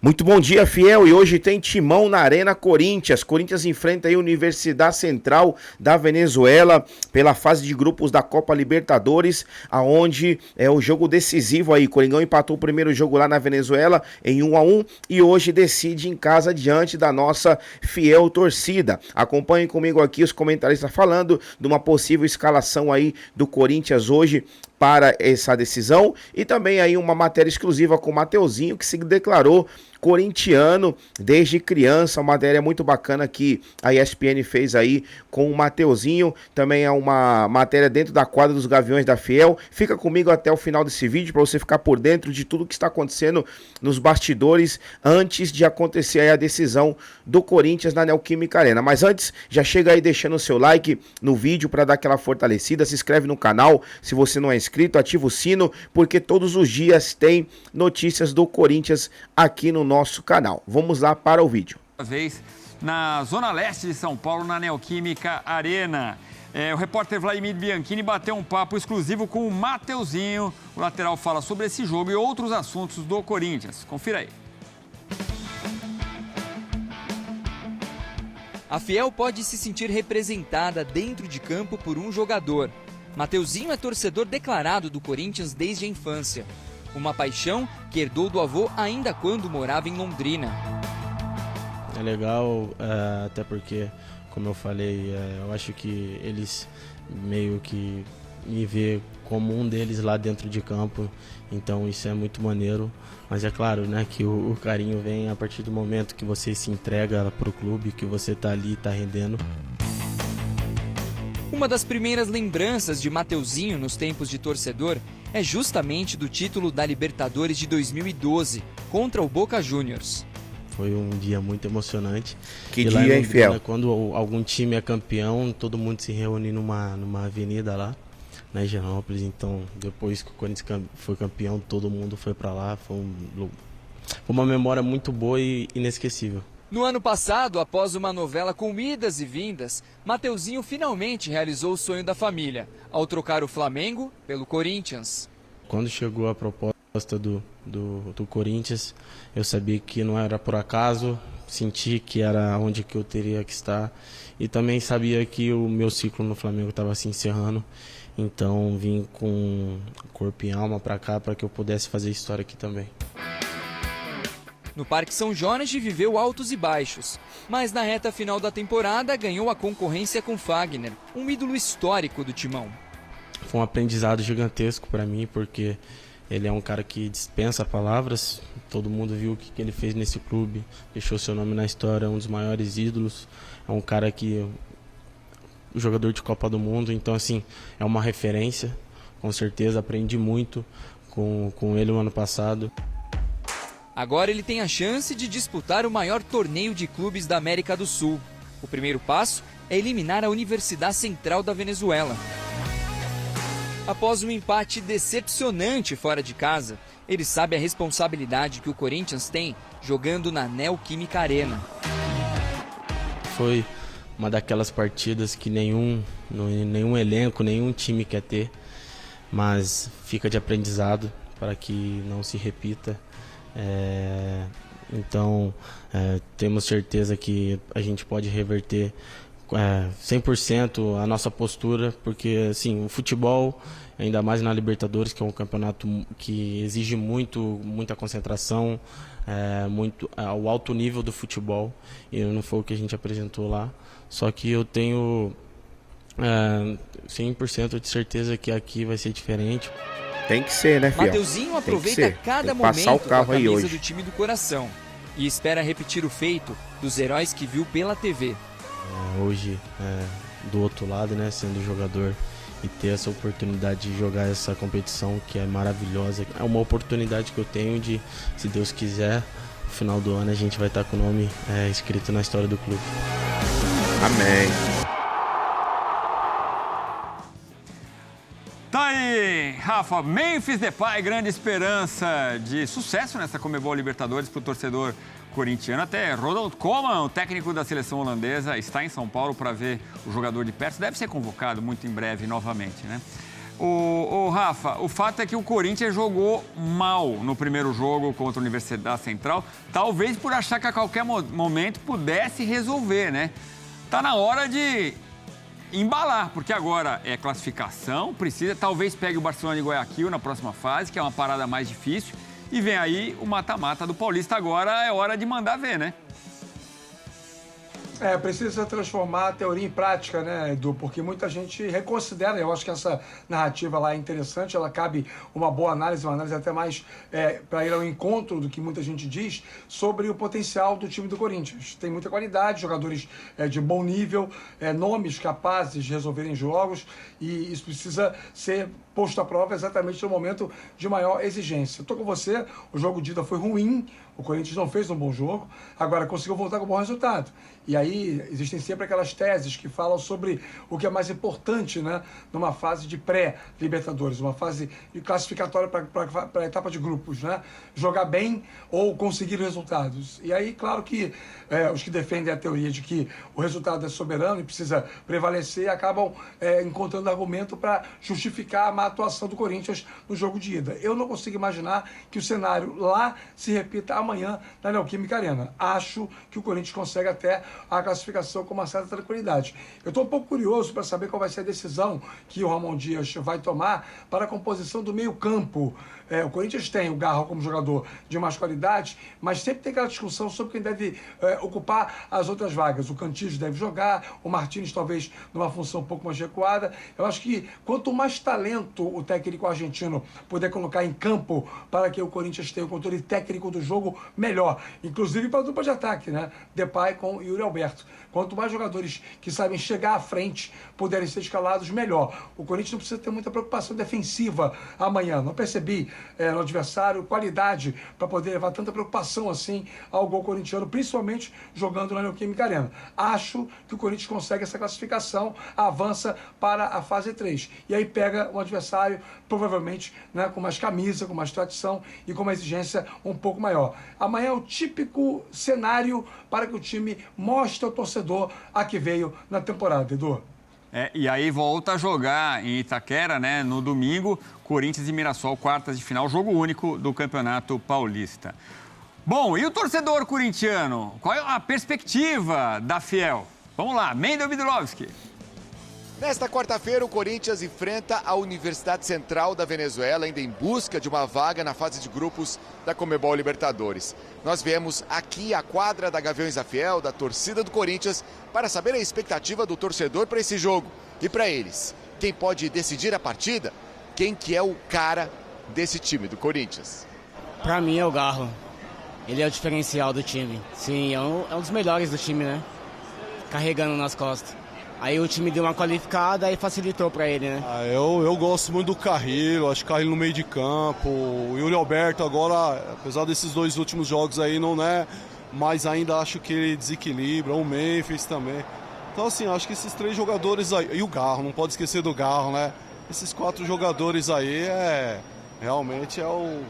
Muito bom dia, fiel, e hoje tem Timão na Arena Corinthians. Corinthians enfrenta aí a Universidade Central da Venezuela pela fase de grupos da Copa Libertadores, aonde é o jogo decisivo aí. Coringão empatou o primeiro jogo lá na Venezuela em 1-1 e hoje decide em casa diante da nossa fiel torcida. Acompanhem comigo aqui os comentaristas falando de uma possível escalação aí do Corinthians hoje para essa decisão e também aí uma matéria exclusiva com o Mateuzinho, que se declarou corintiano desde criança, uma matéria muito bacana que a ESPN fez aí com o Mateuzinho, também é uma matéria dentro da quadra dos Gaviões da Fiel. Fica comigo até o final desse vídeo para você ficar por dentro de tudo que está acontecendo nos bastidores antes de acontecer aí a decisão do Corinthians na Neoquímica Arena. Mas antes, já chega aí deixando o seu like no vídeo para dar aquela fortalecida, se inscreve no canal se você não é inscrito, ativa o sino, porque todos os dias tem notícias do Corinthians aqui no nosso canal. Vamos lá para o vídeo. Vez na zona leste de São Paulo, na Neoquímica Arena. O repórter Vladimir Bianchini bateu um papo exclusivo com o Mateuzinho. O lateral fala sobre esse jogo e outros assuntos do Corinthians. Confira aí. A Fiel pode se sentir representada dentro de campo por um jogador. Mateuzinho é torcedor declarado do Corinthians desde a infância. Uma paixão que herdou do avô ainda quando morava em Londrina. É legal, até porque, como eu falei, eu acho que eles meio que me vê como um deles lá dentro de campo. Então isso é muito maneiro. Mas é claro, né, que o carinho vem a partir do momento que você se entrega para o clube, que você está ali, está rendendo. Uma das primeiras lembranças de Mateuzinho nos tempos de torcedor é justamente do título da Libertadores de 2012, contra o Boca Juniors. Foi um dia muito emocionante. Que dia, hein, fiel? Quando algum time é campeão, todo mundo se reúne numa avenida lá, na Higienópolis. Então, depois que o Corinthians foi campeão, todo mundo foi para lá. Foi uma memória muito boa e inesquecível. No ano passado, após uma novela com idas e vindas, Mateuzinho finalmente realizou o sonho da família, ao trocar o Flamengo pelo Corinthians. Quando chegou a proposta do Corinthians, eu sabia que não era por acaso, senti que era onde que eu teria que estar e também sabia que o meu ciclo no Flamengo estava se encerrando. Então vim com corpo e alma para cá para que eu pudesse fazer história aqui também. No Parque São Jorge viveu altos e baixos, mas na reta final da temporada ganhou a concorrência com Fagner, um ídolo histórico do Timão. Foi um aprendizado gigantesco para mim, porque ele é um cara que dispensa palavras. Todo mundo viu o que ele fez nesse clube, deixou seu nome na história, é um dos maiores ídolos. É um cara que jogador de Copa do Mundo, então assim, é uma referência, com certeza. Aprendi muito com ele no ano passado. Agora ele tem a chance de disputar o maior torneio de clubes da América do Sul. O primeiro passo é eliminar a Universidade Central da Venezuela. Após um empate decepcionante fora de casa, ele sabe a responsabilidade que o Corinthians tem jogando na Neoquímica Arena. Foi uma daquelas partidas que nenhum elenco, nenhum time quer ter, mas fica de aprendizado para que não se repita. Então temos certeza que a gente pode reverter 100% a nossa postura, porque assim, o futebol, ainda mais na Libertadores, que é um campeonato que exige muita concentração, o alto nível do futebol, e não foi o que a gente apresentou lá. Só que eu tenho 100% de certeza que aqui vai ser diferente. Tem que ser, né, fiel? Mateuzinho aproveita cada momento com a camisa do time do coração e espera repetir o feito dos heróis que viu pela TV. Hoje, do outro lado, né, sendo jogador e ter essa oportunidade de jogar essa competição que é maravilhosa. É uma oportunidade que eu tenho de, se Deus quiser, no final do ano a gente vai estar com o nome escrito na história do clube. Amém. Tá aí, Rafa. Memphis Depay, grande esperança de sucesso nessa Conmebol Libertadores para o torcedor corintiano. Até Ronald Koeman, o técnico da seleção holandesa, está em São Paulo para ver o jogador de perto. Deve ser convocado muito em breve novamente, né? Ô, Rafa, o fato é que o Corinthians jogou mal no primeiro jogo contra a Universidade Central, talvez por achar que a qualquer momento pudesse resolver, né? Tá na hora de embalar, porque agora é classificação, talvez pegue o Barcelona de Guayaquil na próxima fase, que é uma parada mais difícil, e vem aí o mata-mata do Paulista. Agora é hora de mandar ver, né? Precisa transformar a teoria em prática, né, Edu? Porque muita gente reconsidera. Eu acho que essa narrativa lá é interessante, ela cabe uma boa análise, uma análise até mais para ir ao encontro do que muita gente diz sobre o potencial do time do Corinthians. Tem muita qualidade, jogadores de bom nível, nomes capazes de resolverem jogos, e isso precisa ser posto à prova exatamente no momento de maior exigência. Estou com você, o jogo de ida foi ruim, o Corinthians não fez um bom jogo, agora conseguiu voltar com um bom resultado. E aí existem sempre aquelas teses que falam sobre o que é mais importante, né, numa fase de pré-Libertadores, uma fase de classificatória para a etapa de grupos, né? Jogar bem ou conseguir resultados. E aí, claro que os que defendem a teoria de que o resultado é soberano e precisa prevalecer, acabam encontrando argumento para justificar a má atuação do Corinthians no jogo de ida. Eu não consigo imaginar que o cenário lá se repita amanhã na Neoquímica Arena. Acho que o Corinthians consegue até a classificação com uma certa tranquilidade. Eu estou um pouco curioso para saber qual vai ser a decisão que o Ramon Dias vai tomar para a composição do meio-campo. O Corinthians tem o Garro como jogador de mais qualidade, mas sempre tem aquela discussão sobre quem deve ocupar as outras vagas. O Cantillo deve jogar, o Martínez talvez numa função um pouco mais recuada. Eu acho que quanto mais talento o técnico argentino puder colocar em campo para que o Corinthians tenha o controle técnico do jogo, melhor. Inclusive para a dupla de ataque, né? Depay com Yuri Alberto. Quanto mais jogadores que sabem chegar à frente puderem ser escalados, melhor. O Corinthians não precisa ter muita preocupação defensiva amanhã. Não percebi no adversário qualidade para poder levar tanta preocupação assim ao gol corintiano, principalmente jogando na Neoquímica Arena. Acho que o Corinthians consegue essa classificação, avança para a fase 3. E aí pega um adversário, provavelmente, né, com mais camisa, com mais tradição e com uma exigência um pouco maior. Amanhã é o típico cenário para que o time mostre ao torcedor a que veio na temporada, Edu. E aí volta a jogar em Itaquera, né, no domingo, Corinthians e Mirassol, quartas de final, jogo único do Campeonato Paulista. Bom, e o torcedor corintiano? Qual é a perspectiva da Fiel? Vamos lá, Mendel Vidlovski. Nesta quarta-feira, o Corinthians enfrenta a Universidade Central da Venezuela, ainda em busca de uma vaga na fase de grupos da Conmebol Libertadores. Nós viemos aqui à quadra da Gaviões da Fiel, da torcida do Corinthians, para saber a expectativa do torcedor para esse jogo. E para eles, quem pode decidir a partida? Quem que é o cara desse time do Corinthians? Para mim é o Garro. Ele é o diferencial do time. Sim, é um dos melhores do time, né? Carregando nas costas. Aí o time deu uma qualificada e facilitou para ele, né? Eu gosto muito do Carrilho, acho que Carrilho no meio de campo. O Yuri Alberto agora, apesar desses dois últimos jogos aí, não é, mas ainda acho que ele desequilibra. O Memphis também. Então assim, acho que esses três jogadores aí, e o Garro, não pode esquecer do Garro, né? Esses quatro jogadores aí realmente é o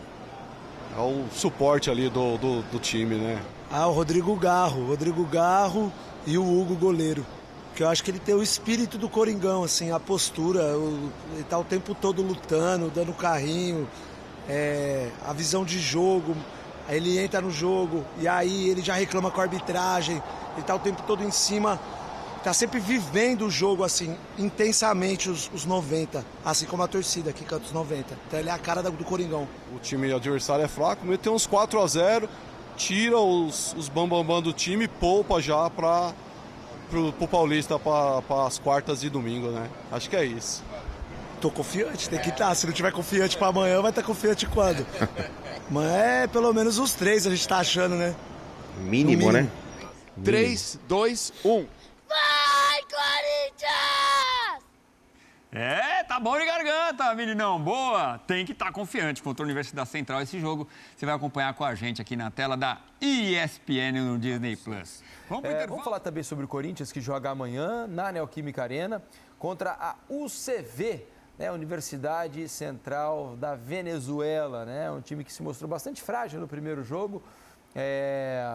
suporte ali do time, né? O Rodrigo Garro e o Hugo goleiro. Que eu acho que ele tem o espírito do Coringão, assim, a postura, ele tá o tempo todo lutando, dando carrinho, a visão de jogo, aí ele entra no jogo e aí ele já reclama com a arbitragem, ele tá o tempo todo em cima, tá sempre vivendo o jogo, assim, intensamente os 90, assim como a torcida que canta os 90. Então ele é a cara do Coringão. O time adversário é fraco, meteu uns 4-0, tira os bambambam do time e poupa já pro Paulista para as quartas de domingo, né? Acho que é isso. Tô confiante, tem que estar. Se não tiver confiante para amanhã, vai estar confiante quando? Mas pelo menos os três a gente tá achando, né? Mínimo, né? 3, 2, 1. Vai, Corinthians! Tá bom de garganta, meninão. Boa! Tem que estar confiante contra a Universidade Central. Esse jogo você vai acompanhar com a gente aqui na tela da ESPN no Disney+. Vamos falar também sobre o Corinthians, que joga amanhã na Neoquímica Arena contra a UCV, né, Universidade Central da Venezuela, né? Um time que se mostrou bastante frágil no primeiro jogo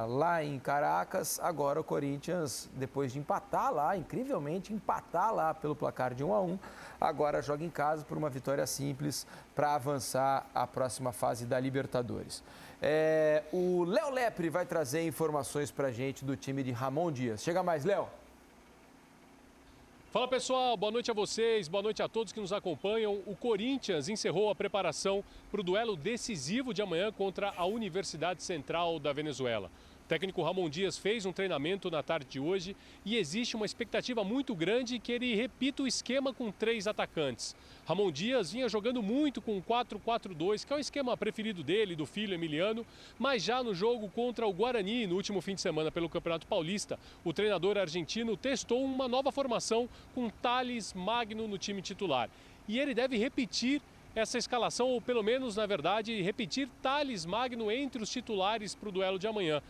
lá em Caracas. Agora o Corinthians, depois de empatar lá, incrivelmente empatar lá pelo placar de 1-1, agora joga em casa por uma vitória simples para avançar à próxima fase da Libertadores. O Léo Lepre vai trazer informações para a gente do time de Ramon Dias. Chega mais, Léo. Fala pessoal, boa noite a vocês, boa noite a todos que nos acompanham. O Corinthians encerrou a preparação para o duelo decisivo de amanhã contra a Universidade Central da Venezuela. O técnico Ramon Dias fez um treinamento na tarde de hoje e existe uma expectativa muito grande que ele repita o esquema com 3 atacantes. Ramon Dias vinha jogando muito com o 4-4-2, que é o esquema preferido dele, do filho Emiliano, mas já no jogo contra o Guarani, no último fim de semana pelo Campeonato Paulista, o treinador argentino testou uma nova formação com Thales Magno no time titular. E ele deve repetir essa escalação, ou pelo menos, na verdade, repetir Thales Magno entre os titulares para o duelo de amanhã.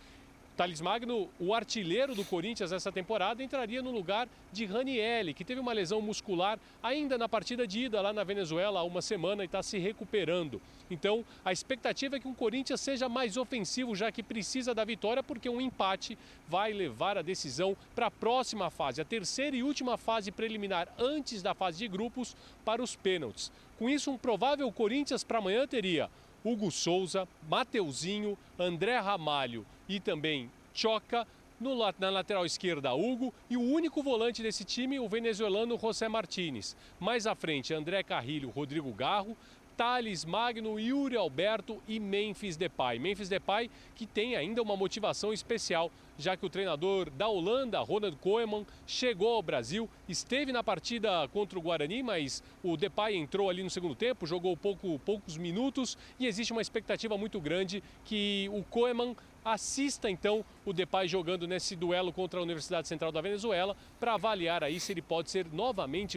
Thales Magno, o artilheiro do Corinthians essa temporada, entraria no lugar de Ranieri, que teve uma lesão muscular ainda na partida de ida lá na Venezuela há uma semana e está se recuperando. Então, a expectativa é que o Corinthians seja mais ofensivo, já que precisa da vitória, porque um empate vai levar a decisão para a próxima fase, a terceira e última fase preliminar antes da fase de grupos, para os pênaltis. Com isso, um provável Corinthians para amanhã teria Hugo Souza, Mateuzinho, André Ramalho e também Choca. Na lateral esquerda, Hugo, e o único volante desse time, o venezuelano José Martínez. Mais à frente, André Carrilho, Rodrigo Garro, Thales Magno, Yuri Alberto e Memphis Depay. Memphis Depay que tem ainda uma motivação especial, já que o treinador da Holanda, Ronald Koeman, chegou ao Brasil, esteve na partida contra o Guarani, mas o Depay entrou ali no segundo tempo, jogou poucos minutos e existe uma expectativa muito grande que o Koeman assista então o Depay jogando nesse duelo contra a Universidade Central da Venezuela para avaliar aí se ele pode ser novamente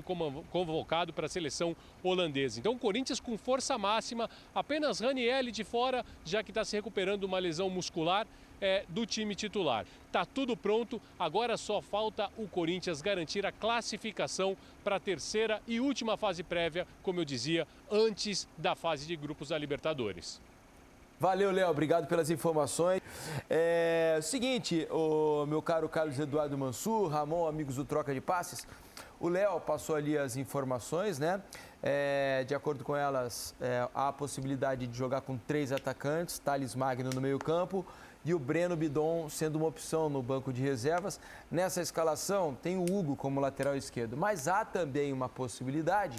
convocado para a seleção holandesa. Então o Corinthians com força máxima, apenas Ranieri de fora, já que está se recuperando uma lesão muscular do time titular. Tá tudo pronto, agora só falta o Corinthians garantir a classificação para a terceira e última fase prévia, como eu dizia, antes da fase de grupos da Libertadores. Valeu, Léo, obrigado pelas informações. Seguinte, meu caro Carlos Eduardo Mansur, Ramon, amigos do Troca de Passes, o Léo passou ali as informações, né? De acordo com elas, há a possibilidade de jogar com 3 atacantes, Thales Magno no meio-campo e o Breno Bidon sendo uma opção no banco de reservas. Nessa escalação tem o Hugo como lateral esquerdo, mas há também uma possibilidade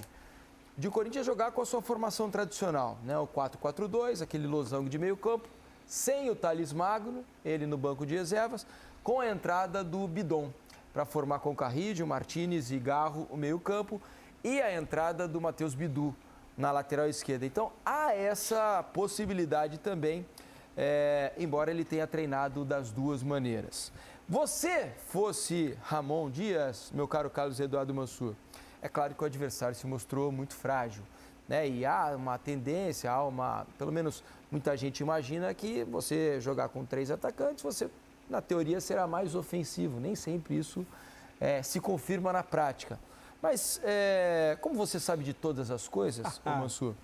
de o Corinthians jogar com a sua formação tradicional, né? O 4-4-2, aquele losango de meio campo, sem o Thales Magno, ele no banco de reservas, com a entrada do Bidon, para formar com Carrillo, Martínez e Garro o meio campo, e a entrada do Matheus Bidu na lateral esquerda. Então, há essa possibilidade também, embora ele tenha treinado das duas maneiras. Você fosse Ramon Dias, meu caro Carlos Eduardo Mansur, é claro que o adversário se mostrou muito frágil, né? E há uma tendência, pelo menos muita gente imagina que você jogar com 3 atacantes, você, na teoria, será mais ofensivo. Nem sempre isso se confirma na prática. Mas, como você sabe de todas as coisas, Mansur,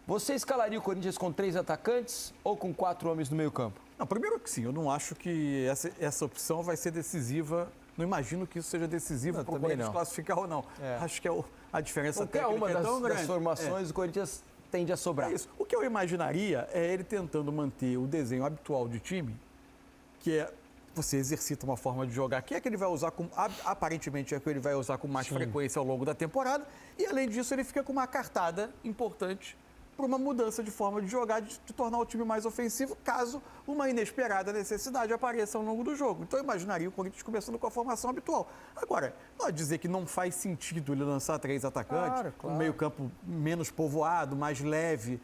você escalaria o Corinthians com 3 atacantes ou com 4 homens no meio campo? Não, primeiro que sim, eu não acho que essa opção vai ser decisiva. Não imagino que isso seja decisivo para o Corinthians classificar ou não. Acho que a diferença técnica é tão grande. Das formações, o Corinthians tende a sobrar. É isso. O que eu imaginaria é ele tentando manter o desenho habitual de time, que é você exercita uma forma de jogar, que é que ele vai usar aparentemente é que ele vai usar com mais frequência ao longo da temporada, e além disso ele fica com uma cartada importante para uma mudança de forma de jogar, de tornar o time mais ofensivo, caso uma inesperada necessidade apareça ao longo do jogo. Então, eu imaginaria o Corinthians começando com a formação habitual. Agora, pode dizer que não faz sentido ele lançar 3 atacantes, um meio-campo menos povoado, mais leve,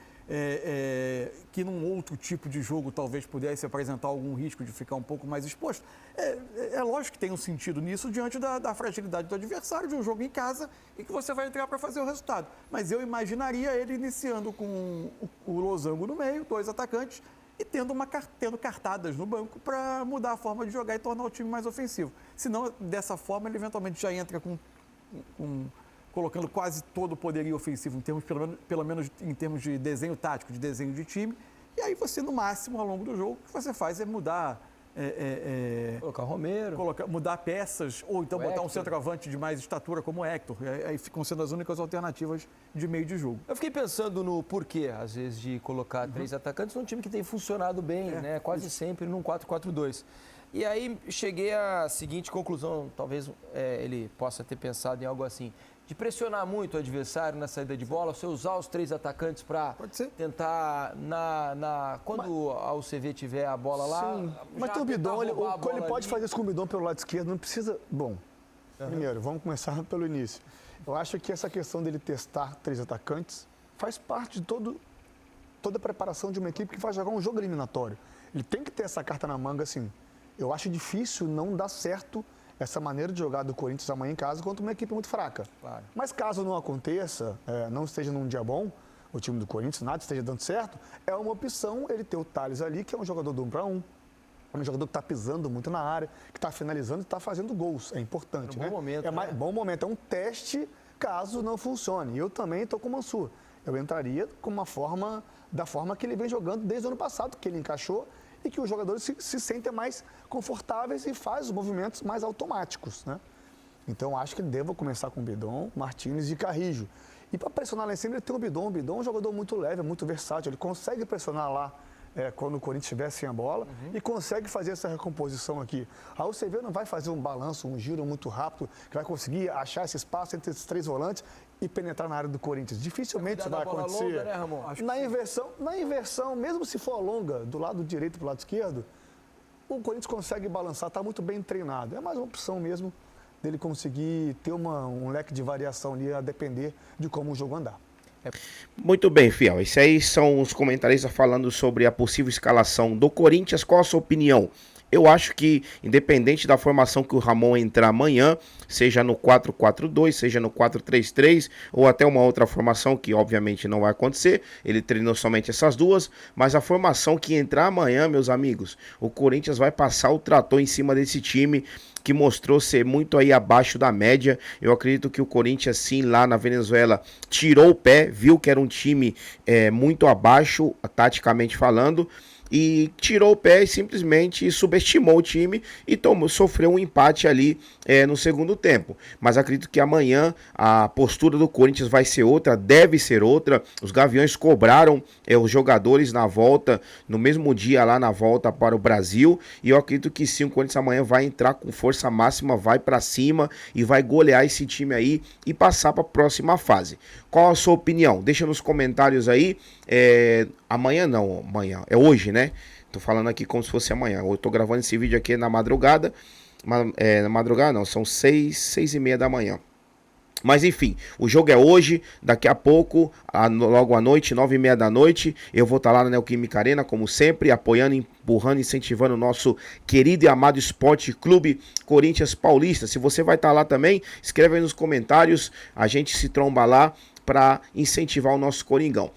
que num outro tipo de jogo talvez pudesse apresentar algum risco de ficar um pouco mais exposto. É lógico que tem um sentido nisso diante da fragilidade do adversário, de um jogo em casa e que você vai entrar para fazer o resultado. Mas eu imaginaria ele iniciando com o losango no meio, 2 atacantes, e tendo cartadas no banco para mudar a forma de jogar e tornar o time mais ofensivo. Senão, dessa forma, ele eventualmente já entra colocando quase todo o poderio ofensivo, pelo menos em termos de desenho tático, de desenho de time, E aí você, no máximo, ao longo do jogo, o que você faz é mudar... Colocar Romero. Mudar peças, ou então botar um centroavante de mais estatura como o Hector. Aí ficam sendo as únicas alternativas de meio de jogo. Eu fiquei pensando no porquê, às vezes, de colocar 3 atacantes num time que tem funcionado bem, né? Quase sempre num 4-4-2. E aí cheguei à seguinte conclusão, talvez ele possa ter pensado em algo assim, de pressionar muito o adversário na saída de bola, você usar os 3 atacantes para tentar, quando a UCV tiver a bola lá... Sim, mas tem o Bidon, ele pode fazer isso com o Bidon pelo lado esquerdo, não precisa... Bom, primeiro, vamos começar pelo início. Eu acho que essa questão dele testar 3 atacantes faz parte de toda a preparação de uma equipe que vai jogar um jogo eliminatório. Ele tem que ter essa carta na manga, assim. Eu acho difícil não dar certo essa maneira de jogar do Corinthians amanhã em casa contra uma equipe muito fraca. Claro. Mas caso não aconteça, não esteja num dia bom, o time do Corinthians, nada esteja dando certo, é uma opção ele ter o Thales ali, que é um jogador do 1 para 1, um jogador que está pisando muito na área, que está finalizando e está fazendo gols. É importante, né? Bom momento, bom momento, é um teste caso não funcione. E eu também estou com o Mansur. Eu entraria com da forma que ele vem jogando desde o ano passado, que ele encaixou, e que os jogadores se sentem mais confortáveis e fazem os movimentos mais automáticos, né? Então, acho que ele deva começar com Bidon, Martínez e Carrijo. E para pressionar lá em cima, ele tem o Bidon. O Bidon é um jogador muito leve, muito versátil. Ele consegue pressionar lá quando o Corinthians estiver sem a bola e consegue fazer essa recomposição aqui. A UCV não vai fazer um balanço, um giro muito rápido, que vai conseguir achar esse espaço entre esses 3 volantes e penetrar na área do Corinthians. Dificilmente isso vai acontecer. Longa, né, Ramon? Na inversão, mesmo se for longa, do lado direito para o lado esquerdo, o Corinthians consegue balançar, está muito bem treinado. É mais uma opção mesmo dele conseguir ter um leque de variação ali a depender de como o jogo andar. Muito bem, Fiel. Esses aí são os comentaristas falando sobre a possível escalação do Corinthians. Qual a sua opinião? Eu acho que, independente da formação que o Ramon entrar amanhã, seja no 4-4-2, seja no 4-3-3, ou até uma outra formação que obviamente não vai acontecer, ele treinou somente essas duas, mas a formação que entrar amanhã, meus amigos, o Corinthians vai passar o trator em cima desse time que mostrou ser muito aí abaixo da média. Eu acredito que o Corinthians, sim, lá na Venezuela, tirou o pé, viu que era um time muito abaixo, taticamente falando, e tirou o pé e simplesmente subestimou o time e sofreu um empate ali no segundo tempo. Mas acredito que amanhã a postura do Corinthians vai ser outra, deve ser outra. Os Gaviões cobraram os jogadores na volta, no mesmo dia lá na volta para o Brasil, e eu acredito que sim, o Corinthians amanhã vai entrar com força máxima, vai para cima e vai golear esse time aí e passar para a próxima fase. Qual a sua opinião? Deixa nos comentários aí. Amanhã não, amanhã é hoje, né? Tô falando aqui como se fosse amanhã. Eu tô gravando esse vídeo aqui na madrugada. Na madrugada não, são 6h30 da manhã. Mas enfim, o jogo é hoje, daqui a pouco, logo à noite, 9h30 da noite, eu vou estar lá na Neoquímica Arena, como sempre, apoiando, empurrando, incentivando o nosso querido e amado Esporte Clube Corinthians Paulista. Se você vai estar lá também, escreve aí nos comentários, a gente se tromba lá para incentivar o nosso Coringão.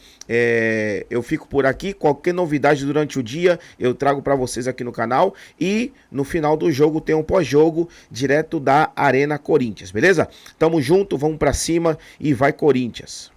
Eu fico por aqui, qualquer novidade durante o dia eu trago para vocês aqui no canal, e no final do jogo tem um pós-jogo direto da Arena Corinthians, beleza? Tamo junto, vamos para cima e vai Corinthians!